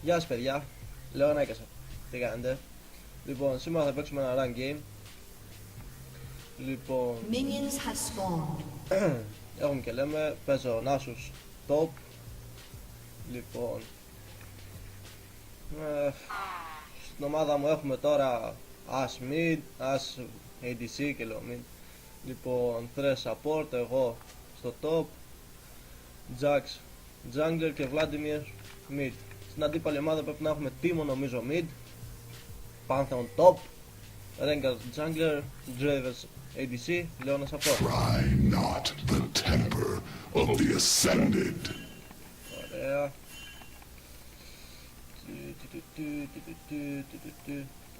Γεια σας παιδιά, Λεωνάκιας. Τι κάνετε? Λοιπόν, σήμερα θα παίξουμε ένα run game. Λοιπόν, Minions have spawned. έχουμε και λέμε, παίζω Nasus top. Λοιπόν, στην ομάδα μου έχουμε τώρα As mid, As ADC και λέω mid. Λοιπόν, Thresh support, εγώ στο top, Jax jungler και Vladimir mid. Στην αντίπαλη ομάδα πρέπει να έχουμε Timo νομίζω mid, Pantheon top, Rengar jungler, Dravers ADC, Leona support. Try not the temper of the ascended. Ωραία.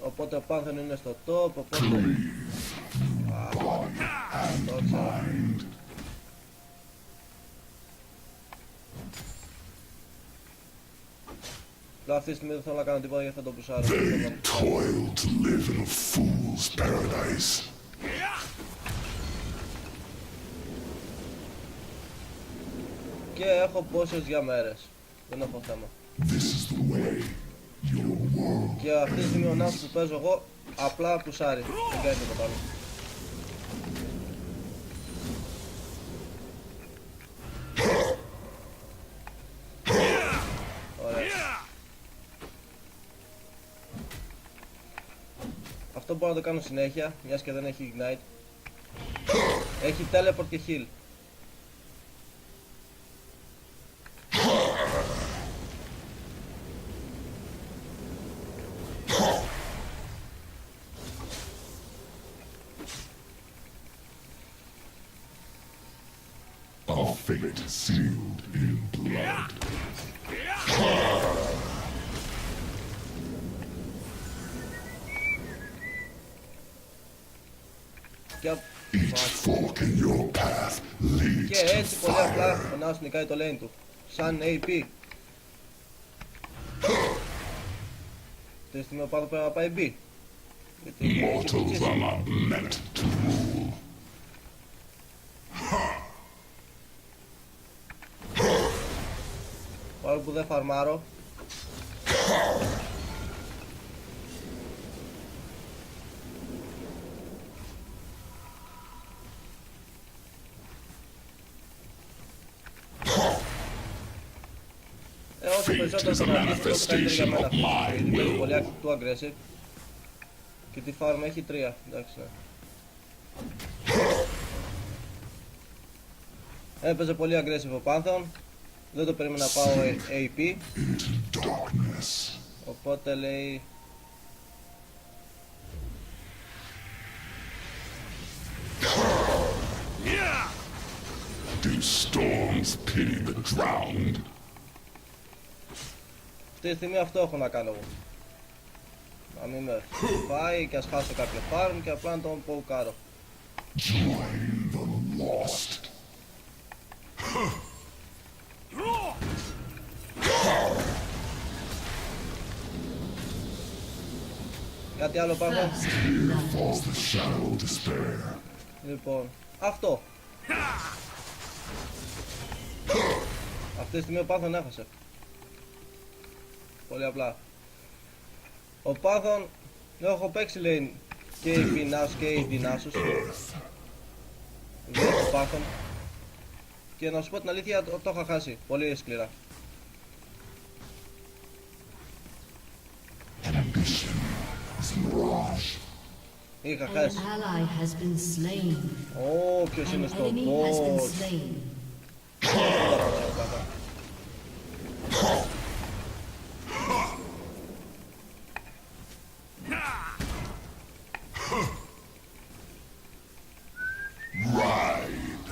Οπότε ο Pantheon είναι στο top, οπότε... And mind. Αυτή τη στιγμή δεν θέλω να κάνω τίποτα γιατί θα το πουσάρω. They toil to live in a fool's paradise. Και έχω πόσες για μέρες. Δεν έχω θέμα. This is the way. Your world. Και αυτή τη στιγμή ο Nasus που παίζω εγώ απλά πουσάρει. Δεν κάνει τίποτα άλλο. Ωραία. Αυτό μπορώ να το κάνω συνέχεια, μιας και δεν έχει ignite. Έχει teleport και heal. A fate sealed in blood. Και, Each fork in your path leads και to έτσι πολύ απλά fire. ο Nasus νικάει το lane του. Σαν AP. Τη στιγμή ο Πάθος πρέπει να πάει B. Γιατί έχει Mortals πιτσίσει. are not meant to rule. Παρόλο που δεν φαρμάρω. Όσο περισσότερο θα να αρχίσει τόσο καλύτερο για μένα αυτό. Γιατί παίζει πολύ του aggressive. Και τη farm έχει 3. Εντάξει, ναι. Έπαιζε πολύ aggressive ο Pantheon. Δεν το περίμενα να πάω AP. Into darkness. Οπότε λέει... Do storms pity the drowned? Αυτή τη στιγμή αυτό έχω να κάνω εγώ. Να μην με φάει και ας χάσω κάποιο farm και απλά να τον ποκάρω. Join the lost. Κάτι άλλο πάνω. Here falls the shadow of despair. Λοιπόν, αυτό. Αυτή τη στιγμή ο Pantheon έχασε. Πολύ απλά. Ο Pantheon, έχω παίξει λέει και η Nasus και η Nasus. Δεν έχω Pantheon. Και να σου πω την αλήθεια το είχα χάσει πολύ σκληρά. Ambition is mirage. Είχα An χάσει. ally has been slain. Ω, ποιος είναι An στο enemy has been boss. slain. Ride.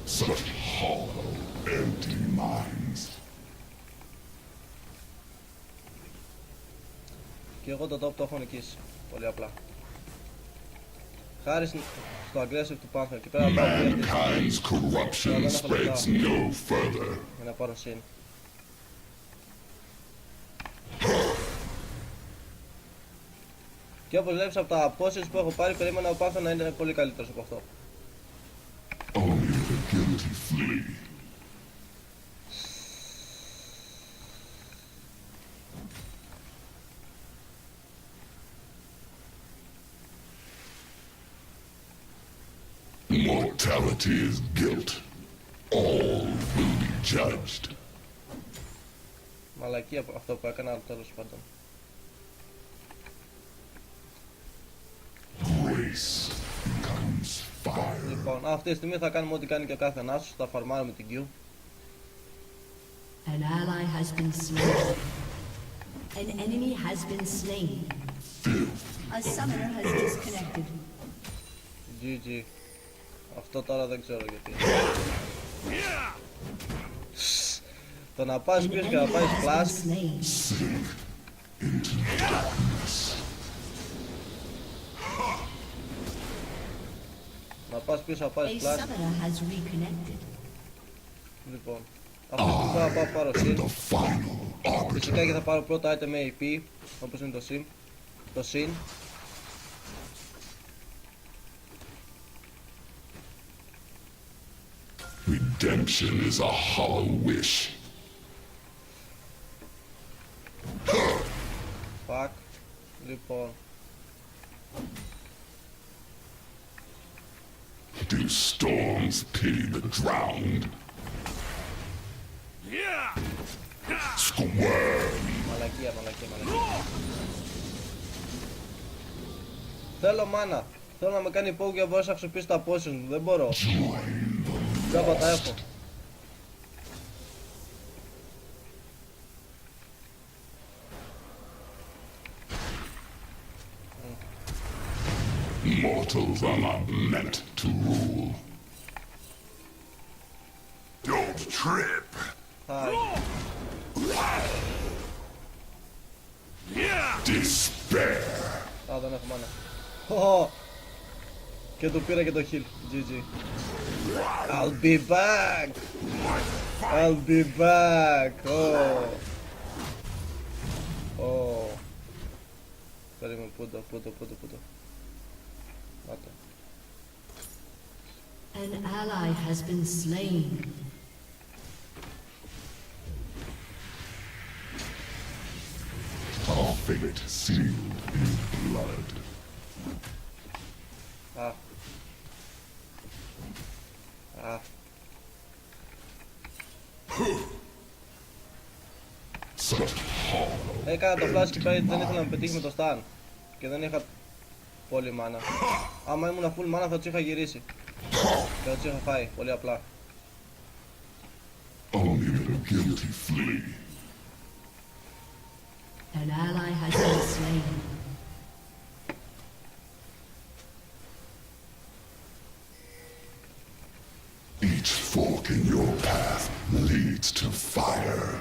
Such hollow, empty minds. Και εγώ το top το έχω νικήσει. Πολύ απλά. Χάρη στο aggressive του Pantheon. Και πέρα να πάω Mankind's corruption spreads no further. για να πάρω συν. Και όπως βλέπεις από τα poses που έχω πάρει, περίμενα ο Pantheon να είναι πολύ καλύτερος από αυτό. Only the guilty flee. Mortality is guilt. All will be judged. Μαλακία αυτό που έκανα, αλλά τέλος πάντων. Grace becomes fire. Λοιπόν, αυτή τη στιγμή θα κάνουμε ό,τι κάνει και ο κάθε νάσος, θα φαρμάρουμε την Q. An ally has been slain. An enemy has been slain. A summoner has disconnected. GG. Αυτό τώρα δεν ξέρω γιατί. Το να πας An πίσω enemy και να πάει has been flash. slain. Sink into darkness. Να πας πίσω να πάει A flash. summoner has reconnected. Λοιπόν, αυτή τη στιγμή θα πάω πάρω And Sin. the final Φυσικά arbiter. και θα πάρω πρώτα item AP, όπως είναι το Sin. Το Sin. Redemption is a hollow wish. Fuck. Λοιπόν, Do storms pity the drowned? Squirm. μαλακία. Θέλω μάνα. Θέλω να με κάνει poke για να μπορέσω να χρησιμοποιήσω τα potions μου. Δεν μπορώ. Κάπου τα έχω. Mortals are not meant to rule. Don't trip. Χάι. Despair. Α, δεν έχω μάνα. Χω. Και του πήρα και το heal. GG. I'll be back. I'll be back. Oh. Oh. Περίμενε, πού το. Άτε. An ally has been slain. Our fate sealed in blood. Α. Α. Such hollow. Έκανα το flash και πέρα δεν ήθελα να με πετύχει με το stun. Και δεν είχα πολύ μάνα. Άμα ήμουν full μάνα θα τους είχα γυρίσει. Και θα τους είχα φάει, πολύ απλά. Only let a guilty flee. An ally has been slain. Each fork in your path leads to fire.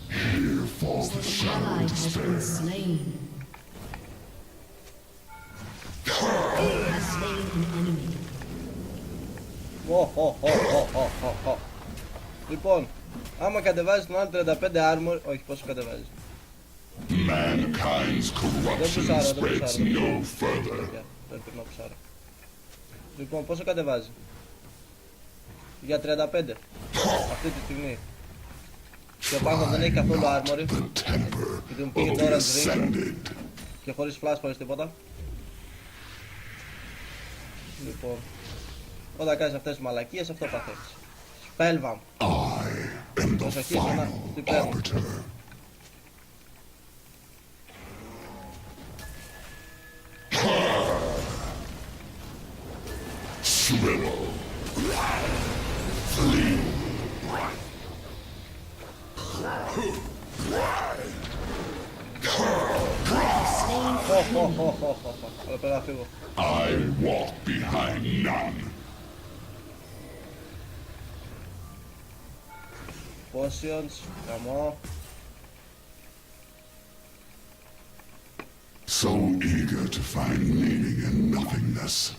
Here falls the An shadow ally of has been despair. slain. Has slain an enemy. Χω. Λοιπόν, άμα κατεβάζεις τον άλλο 35 armor, όχι πόσο κατεβάζεις. Mankind's corruption Δεν spreads πουσάρω. no further. Δεν πρέπει να πουσάρω. Λοιπόν, πόσο κατεβάζει? Για 35. Αυτή τη στιγμή. Και ο Πάνθος δεν έχει καθόλου armor. The temper Γιατί μου πήγε of the τώρα drink ascended. και χωρίς flash χωρίς τίποτα. Λοιπόν, όταν κάνεις αυτές τις μαλακίες, αυτό παθαίνεις. Spellvamp. I am the Προσοχή σε ένα final τι παίρνω. arbiter. Shrivel. Flee. Αλλά πρέπει να φύγω. I walk behind none. Potions, γαμό. So eager to find meaning in nothingness.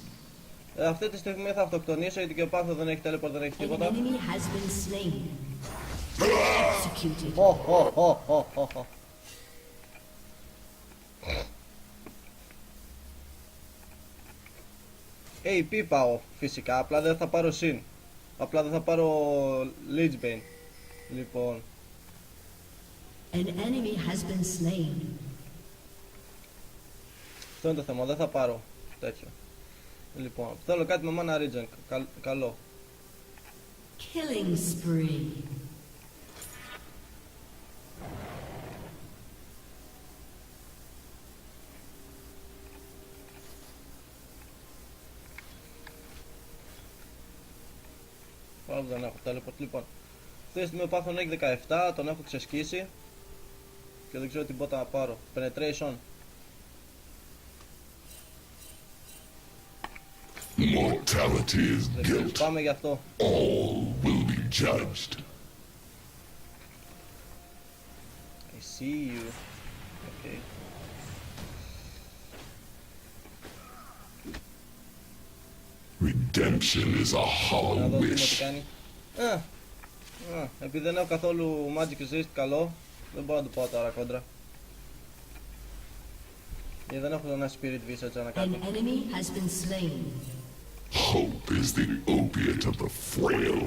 Αυτή τη στιγμή θα αυτοκτονήσω γιατί και ο Πάνθος δεν έχει teleport, δεν έχει An τίποτα. enemy has been slain. Executed. AP πάω φυσικά, απλά δεν θα πάρω Sin. Απλά δεν θα πάρω Lichbane. Λοιπόν, An enemy has been slain. Αυτό είναι το θέμα, δεν θα πάρω τέτοιο. Λοιπόν, θέλω κάτι με mana regen, καλό. Killing spree. Πάλι δεν έχω teleport. Λοιπόν, αυτή τη στιγμή ο Πάθον έχει 17, τον έχω ξεσκίσει και δεν ξέρω τι μπότα να πάρω. Penetration. Mortality is Δεν ξέρω, guilt. πάμε γι' αυτό. All will be judged. I see you. Okay. Redemption is a Να hollow δω τι wish. κάνει. Επειδή δεν έχω καθόλου magic resist καλό, δεν μπορώ να του πάω τώρα κόντρα. Γιατί δεν έχω ένα spirit visage να An κάνω. enemy has been slain. Hope is the opiate of the frail.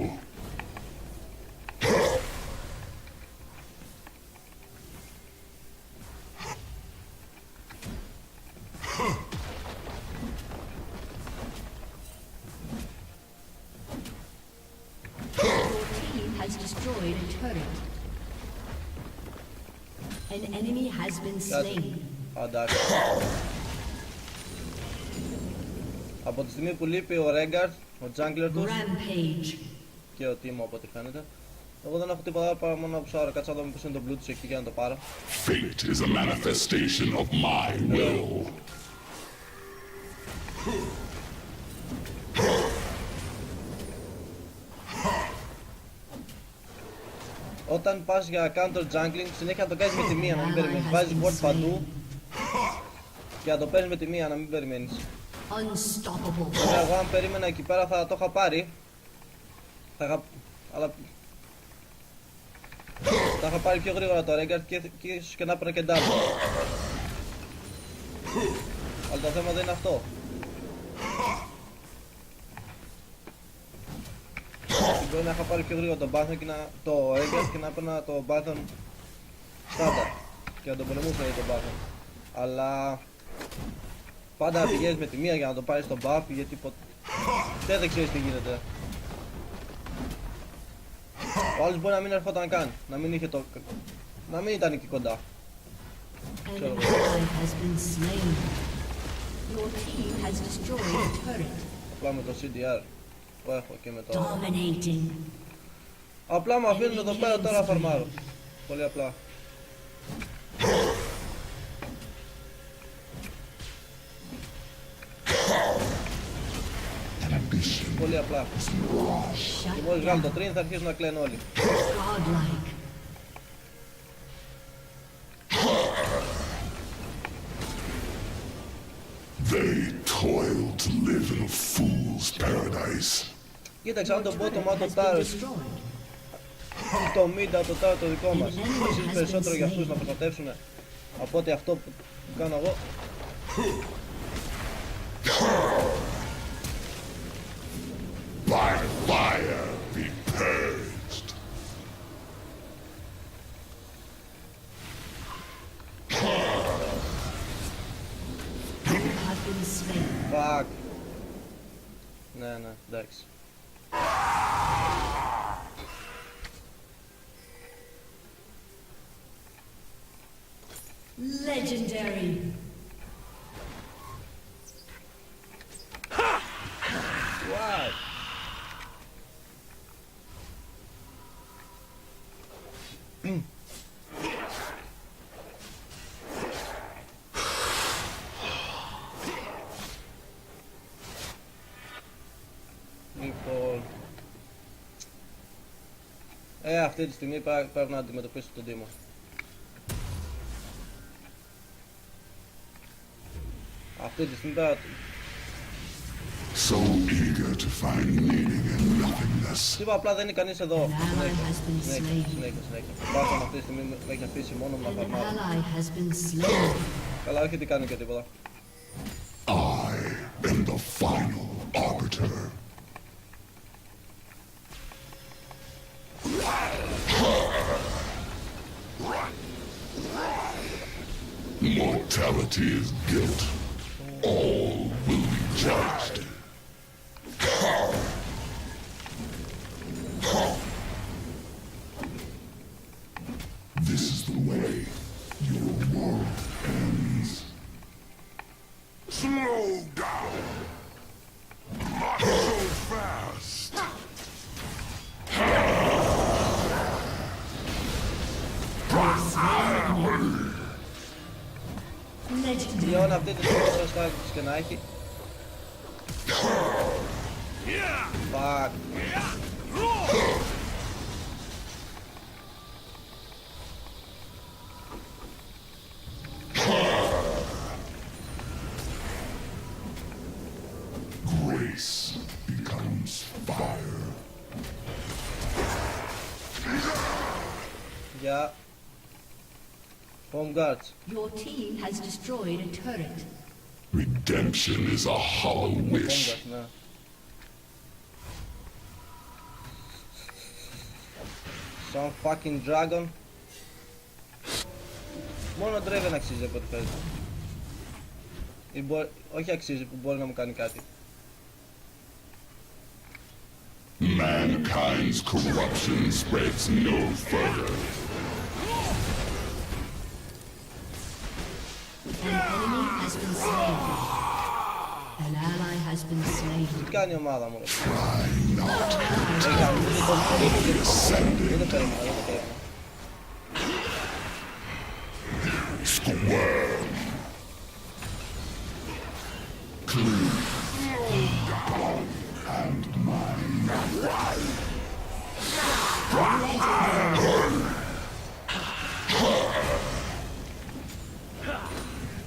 Your team has destroyed a turret. An enemy has been slain. Εντάξει. Από τη στιγμή που λείπει ο Rengar, ο jungler τους Rampage. και ο Timo από ό,τι φαίνεται, εγώ δεν έχω τίποτα άλλο παρά μόνο να ψάρω. Κάτσε να δω μήπως είναι το blue τους εκεί για να το πάρω. Fate is a manifestation of my will. Όταν πας για counter jungling, συνέχεια να το κάνεις με τη μία, να μην περιμένεις. Βάζεις ward παντού και να το παίρνεις με τη μία, να μην περιμένεις. Unstoppable. Βέβαια, εγώ αν περίμενα εκεί πέρα θα το είχα πάρει. Αλλά θα είχα πάρει πιο γρήγορα το Rengar και ίσως και να έπαιρνα και double. Αλλά το θέμα δεν είναι αυτό. Μπορεί να είχα πάρει πιο γρήγορα τον Báthon και το Rengar και να έπαιρνα το Báthon στάνταρ και να τον πολεμούσα για τον Báthon. Αλλά πάντα να πηγαίνεις με τη μία για να το πάρεις στον buff, γιατί ποτέ δεν ξέρεις τι γίνεται. Ο άλλος μπορεί να μην ερχόταν καν, να μην ήταν εκεί κοντά. An ally has been slain. Your team has destroyed a turret. Απλά με το CDR που έχω και με το... Dominating. Απλά με αφήνουν εδώ πέρα τώρα να φαρμάρω. Πολύ απλά. Ambition Πολύ απλά. Shut Και μόλις βγάλω το down. τριν θα αρχίσουν να κλαίνουν όλοι. Godlike. they toil to live in a fool's paradise. Κοίταξε, αν το bottom, αν το Has been tower, destroyed. το mid, αν το tower το δικό μας, εσείς περισσότερο για αυτούς να προστατεύσουν από ότι αυτό που κάνω εγώ. By fire be purged. Have been slain. Fuck. Ναι, εντάξει. Legendary. Why? Λοιπόν, αυτή τη στιγμή πρέπει να αντιμετωπίσω τον Τίμο. Αυτή τη στιγμή πρέπει So eager to find meaning in nothingness. Τίποτα, απλά δεν είναι κανείς εδώ. An ally has been slain. Συνέχεια. Πάθον αυτή τη στιγμή με έχει αφήσει μόνο μου να An φαρμάρω. ally has been slain. Καλά, όχι τι κάνει και τίποτα. I am the final arbiter. Mortality is guilt. All will be judged. This is the way your world ends. Slow down! Not so fast! Legendary. Πλέον αυτή τη στιγμή μπροστά τους και να έχει. Fuck. Grace becomes fire. Για Home Guards. Your team has destroyed a turret. Redemption is a hollow Home wish. Guards, ναι. Some fucking dragon. Μόνο Draven αξίζει από ό,τι φαίνεται. Όχι αξίζει που μπορεί να μου κάνει κάτι. Mankind's corruption spreads no further. An enemy has been slain. An ally has been slain. Τι κάνει η ομάδα μου, ρε. Try not Δεν κάνει, δεν το ascending. περίμενα, δεν το περίμενα. Squirm. Clean. And mine.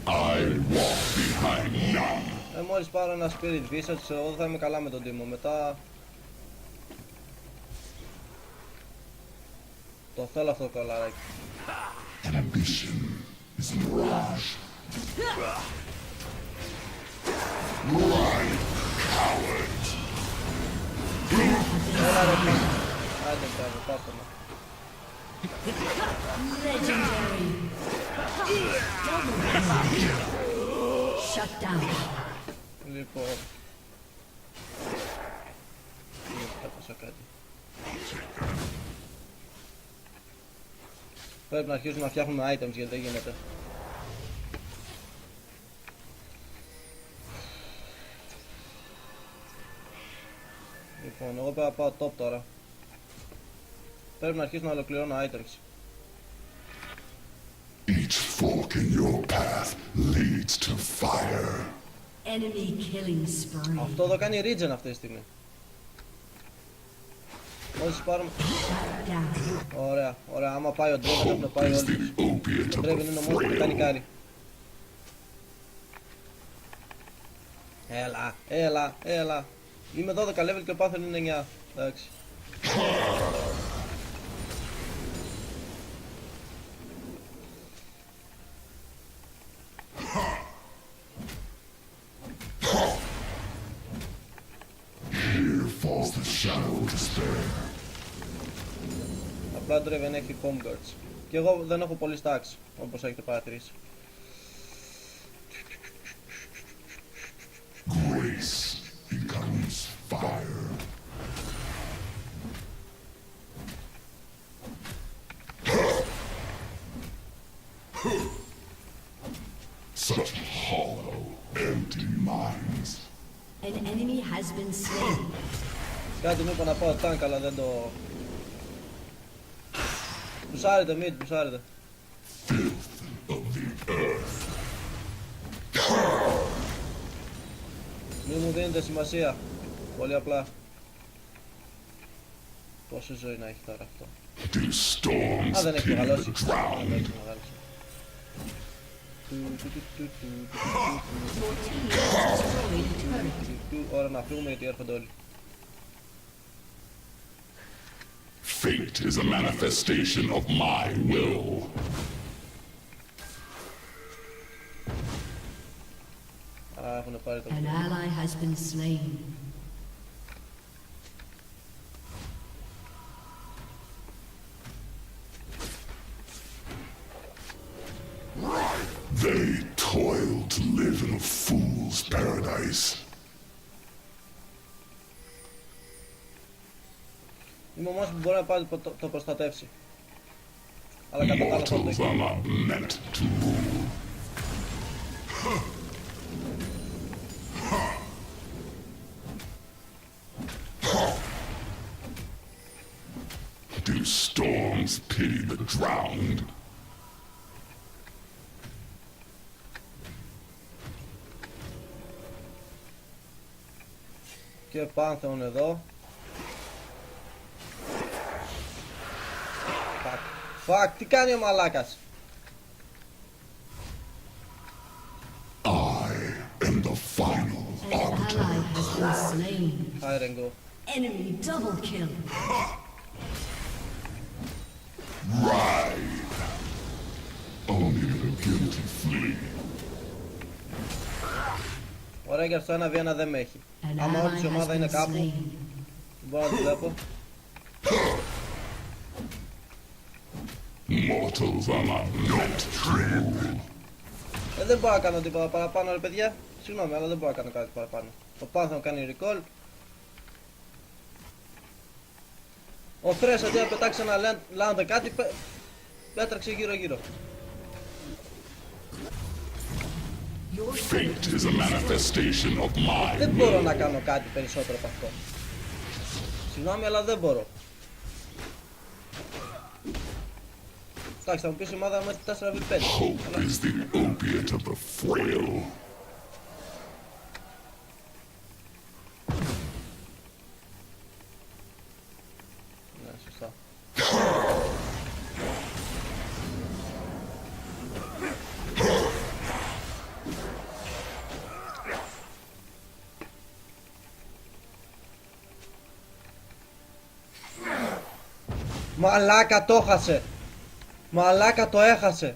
I walk behind none. Μόλις πάρω ένα Spirit Visage, εγώ θα είμαι καλά με τον Timo. Μετά... Το θέλω αυτό το κολαράκι. Ambition is mirage. Run, coward. Έλα ρε πάνε. Άντε μπράβο, πάρτε με. Legendary. Shut down. Λοιπόν... Θα πασα κάτι. Πρέπει να αρχίσουμε να φτιάχνουμε items γιατί δεν γίνεται. Λοιπόν, εγώ πρέπει να πάω top τώρα. Πρέπει να αρχίσω να ολοκληρώνω items. Each fork in your path leads to fire. Enemy killing spree. Αυτό εδώ κάνει regen αυτή τη στιγμή. Μόλις πάρουμε... Shut down. Ωραία, ωραία. Άμα πάει ο Draven έχουν πάει Is όλοι. the opiate Ο of Draven είναι ο μόνος που κάνει the frail. κάρι. Έλα, έλα, έλα. Είμαι 12 level και ο Πάθεν είναι 9. Εντάξει. Here falls the shadow of despair. Απλά το Draven έχει home guards. Και εγώ δεν έχω πολύ stacks, όπως έχετε παρατηρήσει. Grace becomes fire. Such hollow, empty minds. An enemy has been slain. Κάτι μου είπα να πάω tank αλλά δεν το... Πουσάρετε mid, πουσάρετε. Filth of the earth. Μη μου δίνετε σημασία. Πολύ απλά. Πόση ζωή να έχει τώρα αυτό. Do storms Α, δεν έχει pity μεγαλώσει. the Δεν drowned? έχει μεγαλώσει. Your team has destroyed a turret. Ώρα να φύγουμε γιατί έρχονται όλοι. Fate is a manifestation of my will. Α, έχουν πάρει το... An ally has been slain. Then paradise. Είμαι ο μόνος που μπορεί να πάει το προστατεύσει. Αλλά κατά τα άλλα θα το Mortals έχει. are not meant to rule. Do storms pity the drowned? Και Πάνθεον εδώ. Fuck, τι κάνει ο μαλάκας. I am the final An arbiter. ally has been slain. Hi Rengo. Enemy double kill. Ride. Only the guilty flee. Ωραία, και στο 1v1 δεν με έχει. An Άμα όλη ally η has ομάδα είναι been κάπου, slain. μπορώ να τη βλέπω. Mortals are not meant to rule. Δεν μπορώ να κάνω τίποτα παραπάνω, ρε παιδιά. Συγγνώμη, αλλά δεν μπορώ να κάνω κάτι παραπάνω. Ο Πάνθεον κάνει recall. Ο Θρες αντί να πετάξει ένα λάνδε κάτι, πέτραξε γύρω-γύρω. Fate is a manifestation of my Δεν μπορώ να κάνω κάτι περισσότερο από αυτό. Συγγνώμη, αλλά δεν μπορώ. Εντάξει, θα μου πεις η ομάδα μου έχει 4v5. hope is the opiate of the frail. Ναι, σωστά. Μαλάκα το έχασε. Μαλάκα το έχασε.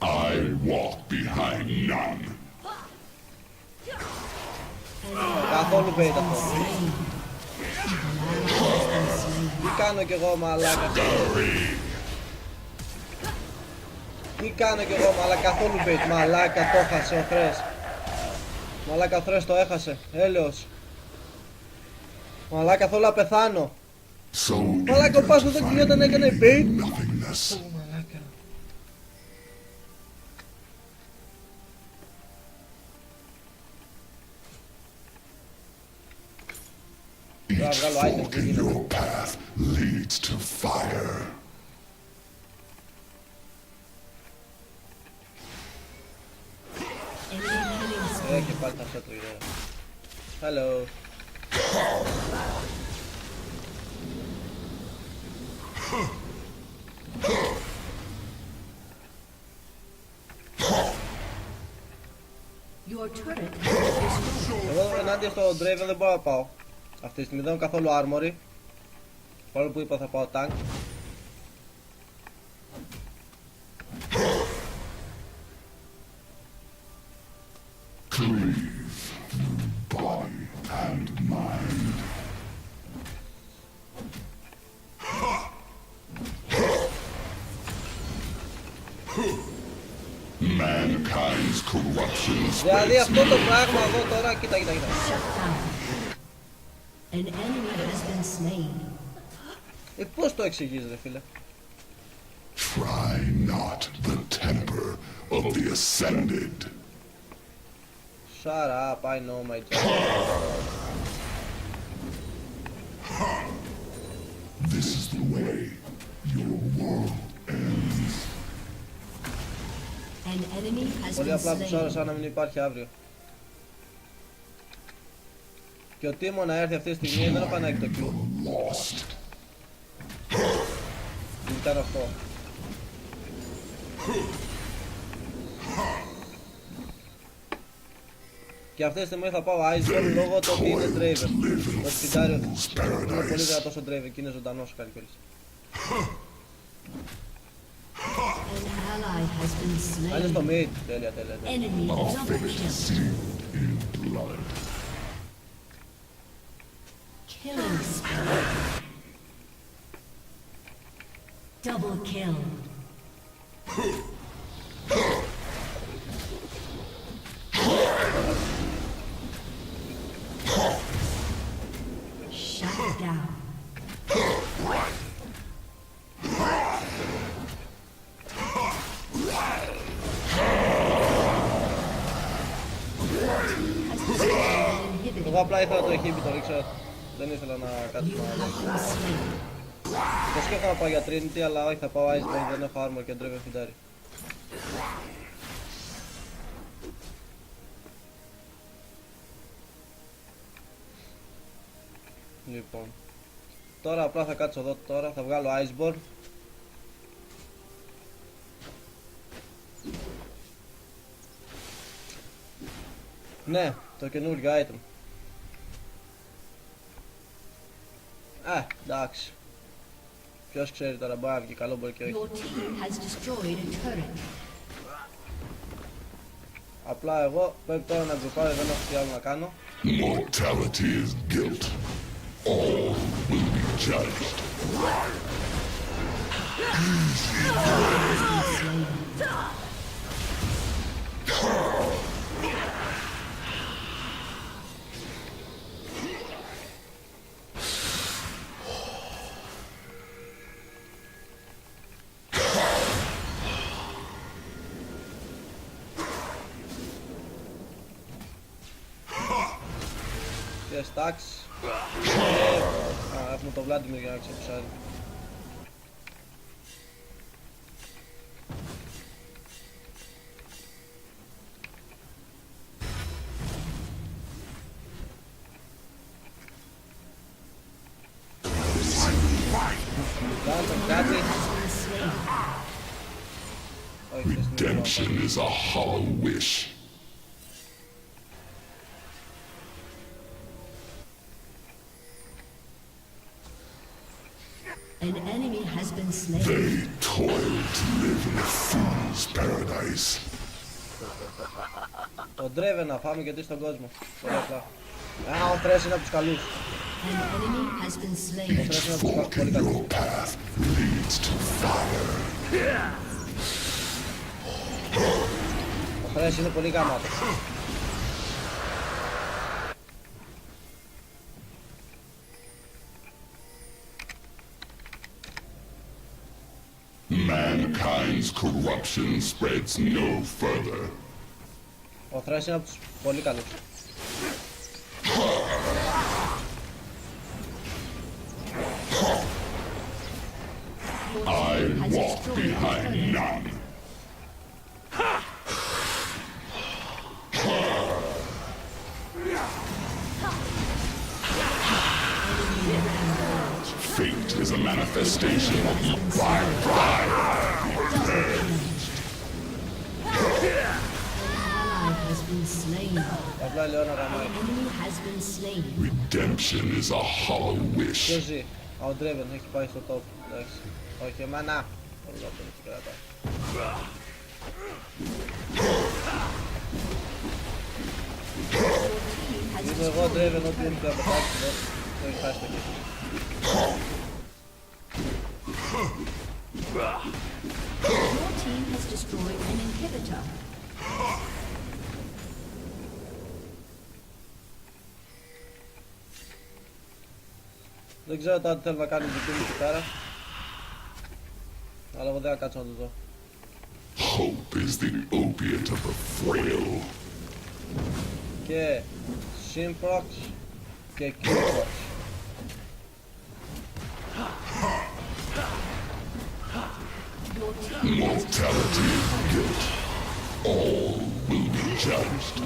I walk behind none. Καθόλου bait αυτό. Τι κάνω κι εγώ μαλάκα. Τι κάνω κι εγώ μαλάκα, καθόλου bait. Μαλάκα το έχασε ο Θρες. Μαλάκα ο Θρες το έχασε. Έλεος. Μαλάκα θέλω να πεθάνω. So Μαλάκα ο Πάσος δεν κινιόταν, έκανε bait. nothingness. Μαλάκα. Each βγάλω item, fork δεν in γίνεται. your path leads to fire. Enemy killing. Και πάλι θα αυτό το ιδέα. Hello. Your turret has been destroyed. Εγώ ενάντια στο Draven δεν μπορώ να πάω. Αυτή τη στιγμή δεν έχω καθόλου armory. Παρόλο που είπα θα πάω tank. Cleave through body and mind. Mankind's corruption Δηλαδή spreads αυτό το πράγμα εδώ τώρα, κοίτα, κοίτα, κοίτα. Shut down. An enemy has been slain. Πώς το εξηγείς ρε φίλε. Try not the temper of the ascended. Shut up, I know my job. This is the way your world ends. An enemy has Πολύ been απλά τους ώρες slain. σαν να μην υπάρχει αύριο. Και ο Τίμο να έρθει αυτή τη στιγμή δεν έχω ανάγκη το Q. Lost. Ήταν αυτό. Και αυτή τη στιγμή θα πάω Iceborne λόγω του ότι είναι Draven. Το σπιντάρι είναι πολύ δυνατός ο Draven και είναι ζωντανός ο Καρικόλης. An ally has been Αν είναι στο slain. mid, τέλεια, τέλεια, τέλεια. Enemy double kill. Sealed in blood. Killing spree. Double kill. Εγώ απλά ήθελα το εχίπι, το ρίξα. Δεν ήθελα να κάτσω You να δω. have been slain. Το σκέφτομαι να πάω για Trinity, αλλά όχι, θα πάω Iceberg, δεν έχω armor και Draven φιντάρι. Λοιπόν, τώρα απλά θα κάτσω εδώ τώρα, θα βγάλω Iceborne. Ναι, το καινούργιο item. Εντάξει. Ποιος ξέρει τώρα, μπορεί να βγει καλό, μπορεί και όχι. Your team has destroyed a turret. Απλά εγώ πρέπει τώρα να γκρουπάρω, δεν έχω τι άλλο να κάνω. Mortality is guilt. All will be judged. Και stacks. Έχουμε το Vladimir για να ξεπουσάρει. Κάτι. Όχι, δεν είναι Redemption is a hollow wish. An enemy has been slain. They toil to live in a fool's paradise. Το Draven να φάμε και τι στον κόσμο. Πολύ απλά. Ο Thresh είναι από τους καλούς. An enemy has been slain. Ο Thresh είναι από τους Fork πολύ in καλούς. your path leads to fire. Ο Thresh είναι πολύ γαμάτος. Mankind's corruption spreads no further. Ο Thresh είναι από τους πολύ καλούς. I walk behind none. Fate is a manifestation of my pride. Ally has been slain. Απλά λέω να γαμάει. Enemy has been slain. Redemption is a hollow wish. Ποιος ζει? Ο Draven έχει πάει στο top. Εντάξει. Όχι εμένα. Όλο αυτό είναι κρατάει. Είμαι εγώ Draven, ό,τι είναι και απετάξει εδώ. Το έχει χάσει το κέντρο. Your team has destroyed an inhibitor. Δεν ξέρω τώρα τι θέλω να κάνει δική μου εκεί πέρα. Αλλά εγώ δεν θα κάτσω να το δω. Hope is the opiate of the frail. Και Simprox και Qprox. Your team Mortality is guilt. All will be judged.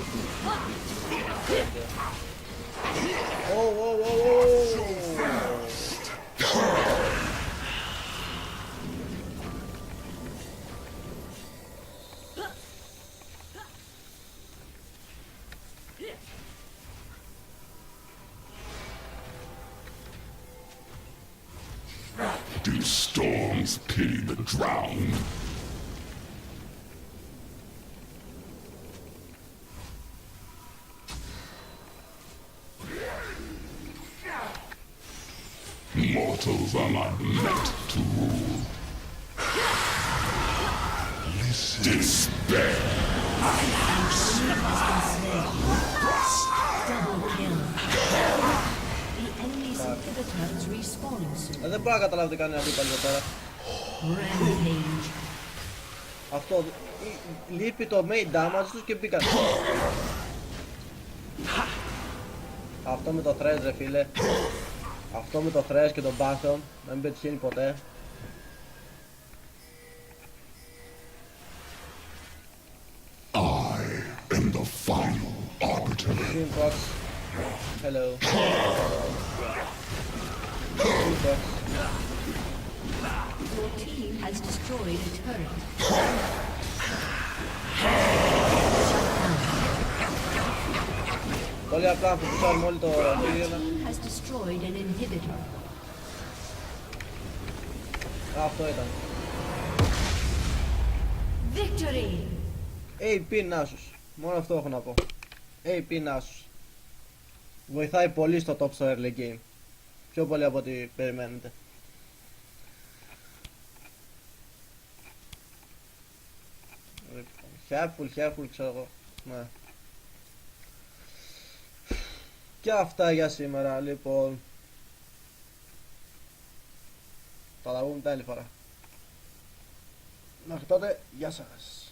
Do storms pity the drowned? Mortals are not meant to rule. Despair. double kill. The enemy's inhibitor is respawning soon. Δεν μπορώ να καταλάβω τι κάνει αυτή πάλι εδώ πέρα. Rampage. Αυτό λείπει το main damage τους και μπήκαν. Αυτό με το Thresh ρε φίλε. Αυτό με το Thresh και τον Bastion να μην πετυχαίνει ποτέ. I am the final arbiter. Teambox. Hello. Teambox. Your team has destroyed a turret. Πολύ απλά που ψάρουμε όλοι το Your πύρινα. team has destroyed an inhibitor. Αυτό ήταν. Victory! AP Nasus. Μόνο αυτό έχω να πω. AP Nasus. Βοηθάει πολύ στο top στο early game. Πιο πολύ από ό,τι περιμένετε. Careful, ξέρω εγώ. Ναι. Και αυτά για σήμερα, λοιπόν. Θα τα πούμε την άλλη φορά. Μέχρι τότε, γεια σας.